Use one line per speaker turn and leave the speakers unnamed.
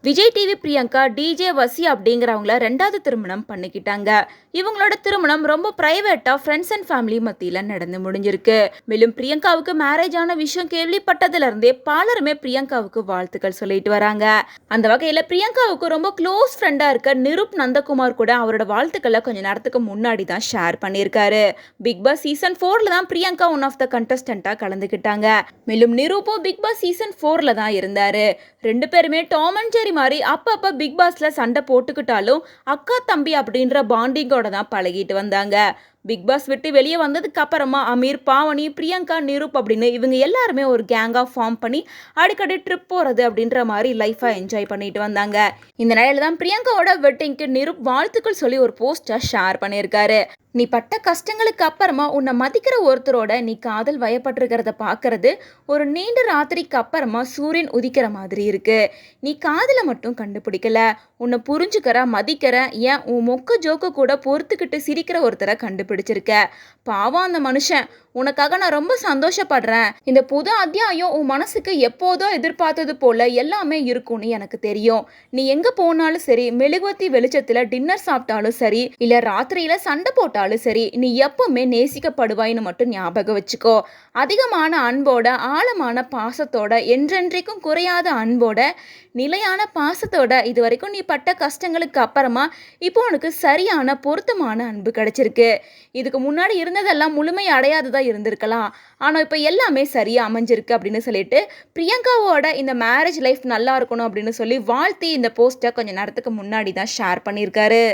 Vijay TV Priyanka DJ வசி அப்படிங்கிறவங்கள ரெண்டாவது திருமணம் பண்ணிக்கிட்டாங்க. இவங்களோட திருமணம் ரொம்ப பிரைவேட்டா ஃப்ரெண்ட்ஸ் அண்ட் ஃபேமிலி மத்தியில நடந்து முடிஞ்சிருக்கு. மேலும் பிரியங்காவுக்கு மேரேஜ் ஆன விஷயம் கேள்விப்பட்டதுல இருந்தே பலருமே பிரியங்காவுக்கு வாழ்த்துக்கள் சொல்லிட்டு வராங்க. அந்த வகையில பிரியங்காவுக்கு ரொம்ப க்ளோஸ் ஃப்ரெண்டா இருக்க நிருப் நந்தகுமார் கூட அவரோட வாழ்த்துக்களை கொஞ்ச நேரத்துக்கு முன்னாடி தான் ஷேர் பண்ணியிருக்காரு. பிக் பாஸ் சீசன் 4ல தான் பிரியங்கா ஒன் ஆஃப் த கண்டஸ்டண்டா கலந்துக்கிட்டாங்க. மேலும் நிருப்போ பிக் பாஸ் சீசன் 4ல தான் இருந்தாரு. ரெண்டு பேருமே டாம் அண்ட் ஜெரி மாதிரி அப்பப்ப பிக் பாஸ்ல சண்டை போட்டுக்கிட்டாலும் அக்கா தம்பி அப்படின்ற பாண்டிங்கோட தான் பழகிட்டு வந்தாங்க. பிக் பாஸ் விட்டு வெளியே வந்ததுக்கு அப்புறமா அமீர், பாவனி, பிரியங்கா, நிருப் அப்படின்னு இவங்க எல்லாருமே ஒரு கேங்கா ஃபார்ம் பண்ணி அடிக்கடி ட்ரிப் போறது அப்படின்ற மாதிரி லைஃபா என்ஜாய் பண்ணிட்டு வந்தாங்க. இந்த நிலையில தான் பிரியங்காவோட வெட்டிங்க்கு நிருப் வாழ்த்துக்கள் சொல்லி ஒரு போஸ்டர் ஷேர் பண்ணியிருக்காரு. நீ பட்ட கஷ்டங்களுக்கு அப்புறமா உன்னை மதிக்கிற ஒருத்தரோட நீ காதல் வயப்பட்டிருக்கிறத பார்க்கறது ஒரு நீண்ட ராத்திரிக்கு அப்புறமா சூரியன் உதிக்கிற மாதிரி இருக்கு. நீ காதலை மட்டும் கண்டுபிடிக்கல, உன்னை புரிஞ்சுக்கிற, மதிக்கிற, ஏன் உன் மொக்க ஜோக்க கூட பொறுத்துக்கிட்டு சிரிக்கிற ஒருத்தரை கண்டுபிடிச்சிருக்க. பாவம் அந்த மனுஷன். உனக்காக நான் ரொம்ப சந்தோஷப்படுறேன். இந்த புது அத்தியாயம் உன் மனசுக்கு எப்போதோ எதிர்பார்த்தது போல எல்லாமே இருக்கும்னு எனக்கு தெரியும். நீ எங்க போனாலும் சரி, மெழுகுவத்தி வெளிச்சத்துல டின்னர் சாப்பிட்டாலும் சரி, இல்ல ராத்திரியில சண்டை போட்டாலும் சரி, நீ எப்பவுமே நேசிக்கப்படுவாயின்னு மட்டும் ஞாபகம் வச்சுக்கோ. அதிகமான அன்போட, ஆழமான பாசத்தோட, என்றென்றைக்கும் குறையாத அன்போட, நிலையான பாசத்தோட இது வரைக்கும் நீ பட்ட கஷ்டங்களுக்கு அப்புறமா இப்போ உனக்கு சரியான பொருத்தமான அன்பு கிடைச்சிருக்கு. இதுக்கு முன்னாடி இருந்ததெல்லாம் முழுமை அடையாததா இருந்திருக்கலாம், ஆனால் இப்போ எல்லாமே சரியாக அமைஞ்சிருக்கு அப்படின்னு சொல்லிட்டு பிரியங்காவோட இந்த மேரேஜ் லைஃப் நல்லா இருக்கணும் அப்படின்னு சொல்லி வாழ்த்தி இந்த போஸ்ட்டை கொஞ்சம் நேரத்துக்கு முன்னாடி தான் ஷேர் பண்ணியிருக்காரு.